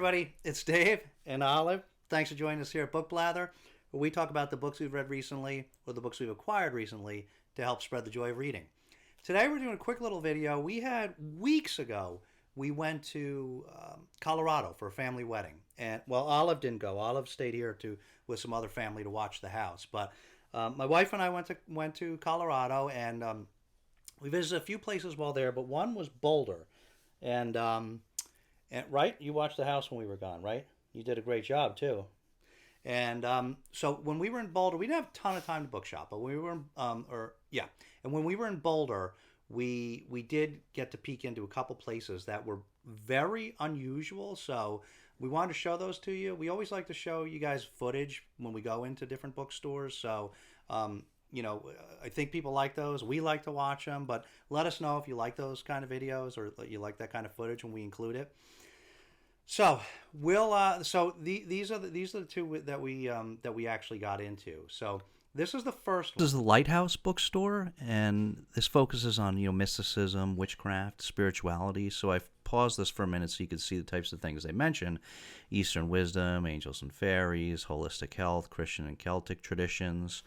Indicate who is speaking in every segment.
Speaker 1: everybody, it's Dave and Olive. Thanks for joining us here at Book Blather, where we talk about the books we've read recently or the books we've acquired recently to help spread the joy of reading. Today we're doing a quick little video. We had weeks ago, we went to Colorado for a family wedding. And, well, Olive didn't go. Olive stayed here with some other family to watch the house. But my wife and I went to Colorado, and we visited a few places while there, but one was Boulder. And right, you watched the house when we were gone, right? You did a great job too. And so when we were in Boulder, we didn't have a ton of time to bookshop, but we were and when we were in Boulder, we did get to peek into a couple places that were very unusual. So we wanted to show those to you. We always like to show you guys footage when we go into different bookstores. So I think people like those. We like to watch them, but let us know if you like those kind of videos or you like that kind of footage when we include it. So these are the two that we actually got into. So this is the first one. This is the Lighthouse Bookstore, and this focuses on mysticism, witchcraft, spirituality. So I've paused this for a minute so you can see the types of things they mention: Eastern wisdom, angels and fairies, holistic health, Christian and Celtic traditions.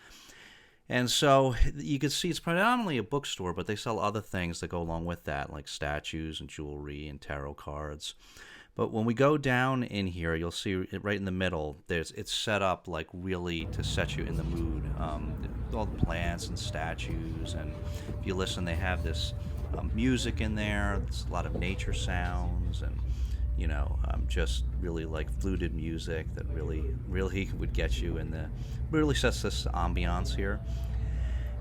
Speaker 1: And so you can see it's predominantly a bookstore, but they sell other things that go along with that, like statues and jewelry and tarot cards. But when we go down in here, you'll see it right in the middle, it's set up like really to set you in the mood. All the plants and statues, and if you listen, they have this music in there. It's a lot of nature sounds, and just really like fluted music that really would get you in really sets this ambiance here.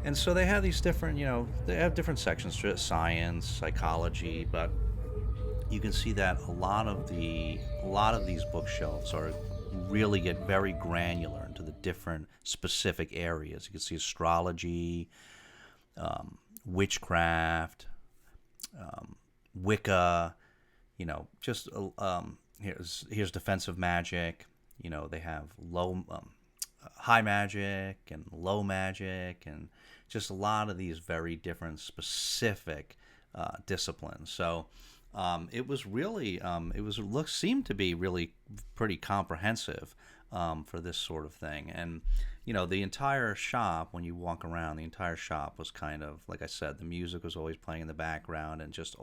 Speaker 1: And so they have these different, they have different sections: science, psychology, but you can see that a lot of these bookshelves really get very granular into the different specific areas. You can see astrology, witchcraft, Wicca. Here's defensive magic. They have high magic and low magic, and just a lot of these very different specific disciplines. So it was really seemed to be really pretty comprehensive for this sort of thing. And the entire shop, when you walk around, the entire shop was kind of, like I said, the music was always playing in the background, and just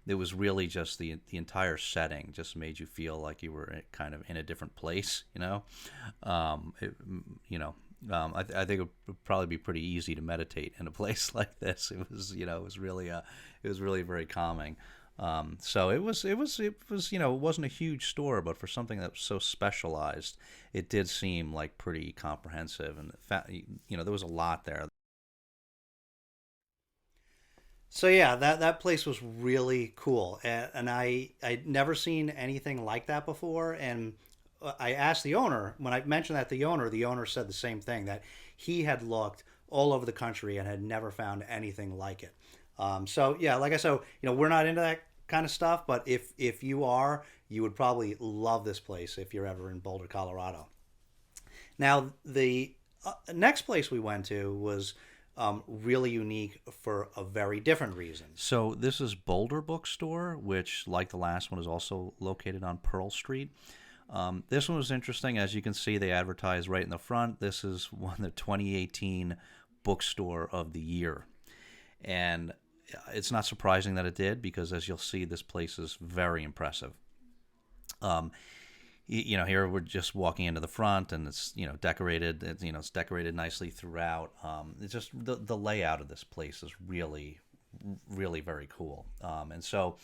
Speaker 1: it was really just the entire setting just made you feel like you were kind of in a different place. I think it would probably be pretty easy to meditate in a place like this. It was really very calming. So it wasn't a huge store, but for something that was so specialized, it did seem like pretty comprehensive, and there was a lot there. So yeah, that place was really cool, and I'd never seen anything like that before. And I asked the owner, when I mentioned that to the owner said the same thing, that he had looked all over the country and had never found anything like it. So yeah, like I said, we're not into that kind of stuff, but if you are, you would probably love this place if you're ever in Boulder, Colorado. Now, the next place we went to was really unique for a very different reason. So this is Boulder Bookstore, which, like the last one, is also located on Pearl Street. This one was interesting. As you can see, they advertise right in the front. This is the 2018 Bookstore of the Year. And it's not surprising that it did, because as you'll see, this place is very impressive. Here we're just walking into the front, and it's decorated. It's decorated nicely throughout. It's just the layout of this place is really very cool. And so,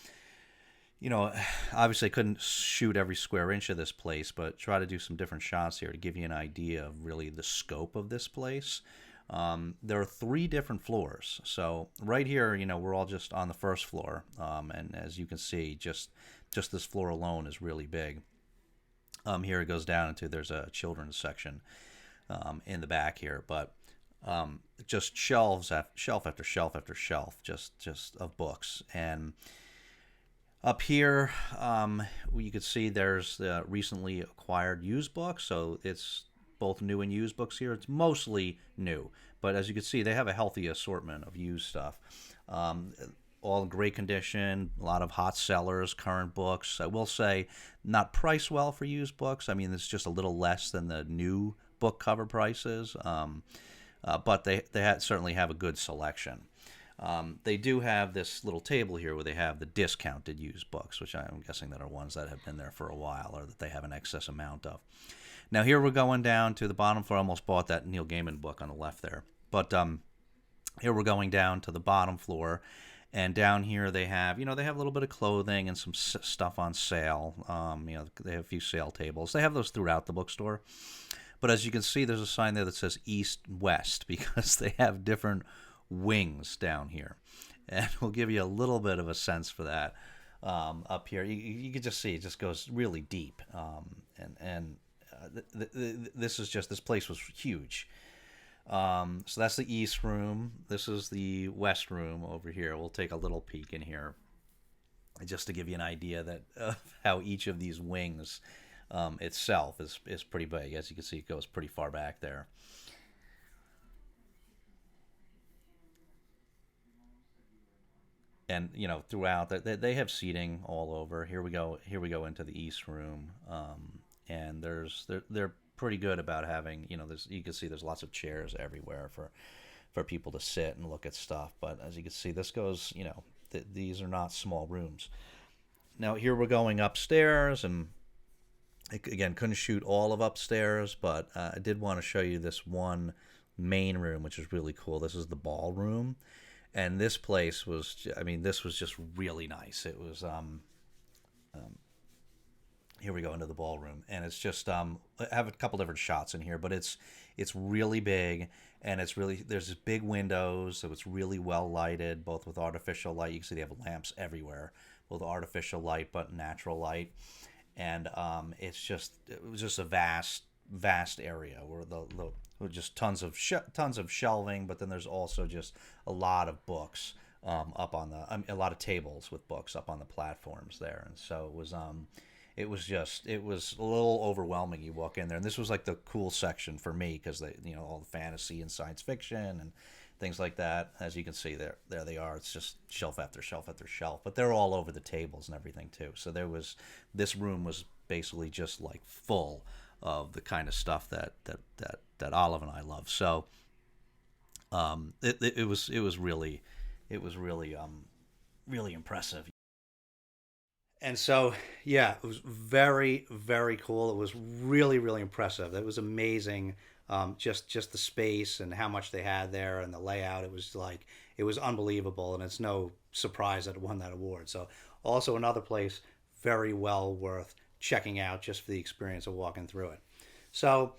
Speaker 1: obviously I couldn't shoot every square inch of this place, but try to do some different shots here to give you an idea of really the scope of this place. There are 3 different floors. So right here, we're all just on the first floor, and as you can see, just this floor alone is really big. Here it goes down into, there's a children's section in the back here, but just shelf after shelf after shelf, just of books. And up here, you can see there's the recently acquired used books, so it's both new and used books here. It's mostly new, but as you can see, they have a healthy assortment of used stuff. all in great condition, a lot of hot sellers, current books. I will say, not priced well for used books. I mean, it's just a little less than the new book cover prices, but they certainly have a good selection. They do have this little table here where they have the discounted used books, which I'm guessing that are ones that have been there for a while or that they have an excess amount of. Now here we're going down to the bottom floor. I almost bought that Neil Gaiman book on the left there. But here we're going down to the bottom floor. And down here they have, they have a little bit of clothing and some stuff on sale. They have a few sale tables. They have those throughout the bookstore. But as you can see, there's a sign there that says East West because they have different wings down here. And we'll give you a little bit of a sense for that up here. You can just see it just goes really deep. This place was huge. So that's the East room. This is the West room over here. We'll take a little peek in here just to give you an idea that how each of these wings itself is pretty big. As you can see, it goes pretty far back there. And throughout they have seating all over. Here we go into the East room, and they're pretty good about having you can see there's lots of chairs everywhere for people to sit and look at stuff. But as you can see, this goes these are not small rooms. Now here we're going upstairs, and again, couldn't shoot all of upstairs, but I did want to show you this one main room, which is really cool. This is the ballroom. And this place was, this was just really nice. It was, here we go into the ballroom. And it's just, I have a couple different shots in here, but it's really big. And there's big windows, so it's really well lighted, both with artificial light. You can see they have lamps everywhere, both artificial light, but natural light. And it was just a vast area where just tons of shelving, but then there's also just a lot of books up on a lot of tables with books up on the platforms there. And so it was a little overwhelming. You walk in there, and this was like the cool section for me because all the fantasy and science fiction and things like that. As you can see there they are. It's just shelf after shelf after shelf, but they're all over the tables and everything too. So this room was basically just like full of the kind of stuff that Olive and I love. So it was really really impressive. And so yeah, it was very, very cool. It was really, really impressive. It was amazing. Just the space and how much they had there and the layout. It was unbelievable, and it's no surprise that it won that award. So also another place very well worth checking out just for the experience of walking through it. So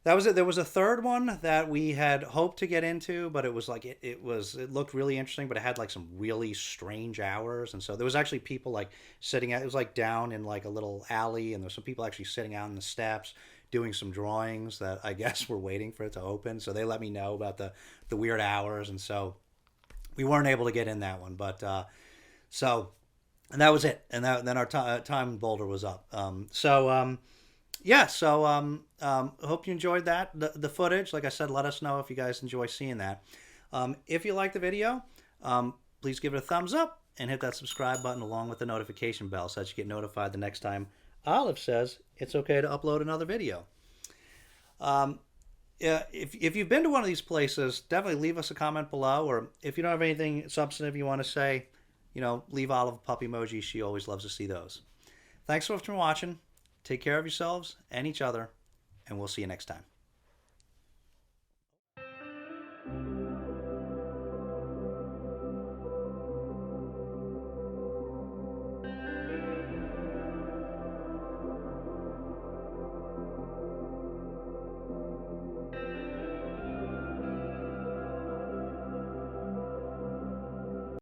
Speaker 1: that was it. There was a third one that we had hoped to get into, but it was like it looked really interesting, but it had like some really strange hours. And so there was actually people like sitting it was like down in like a little alley, and there's some people actually sitting out on the steps doing some drawings that I guess were waiting for it to open. So they let me know about the weird hours, and so we weren't able to get in that one. But and that was it. And then our time in Boulder was up. Hope you enjoyed that. The footage, like I said, let us know if you guys enjoy seeing that. If you like the video, please give it a thumbs up and hit that subscribe button along with the notification bell so that you get notified the next time Olive says it's okay to upload another video. If you've been to one of these places, definitely leave us a comment below, or if you don't have anything substantive you want to say, leave Olive a puppy emoji. She always loves to see those. Thanks so much for watching. Take care of yourselves and each other, and we'll see you next time.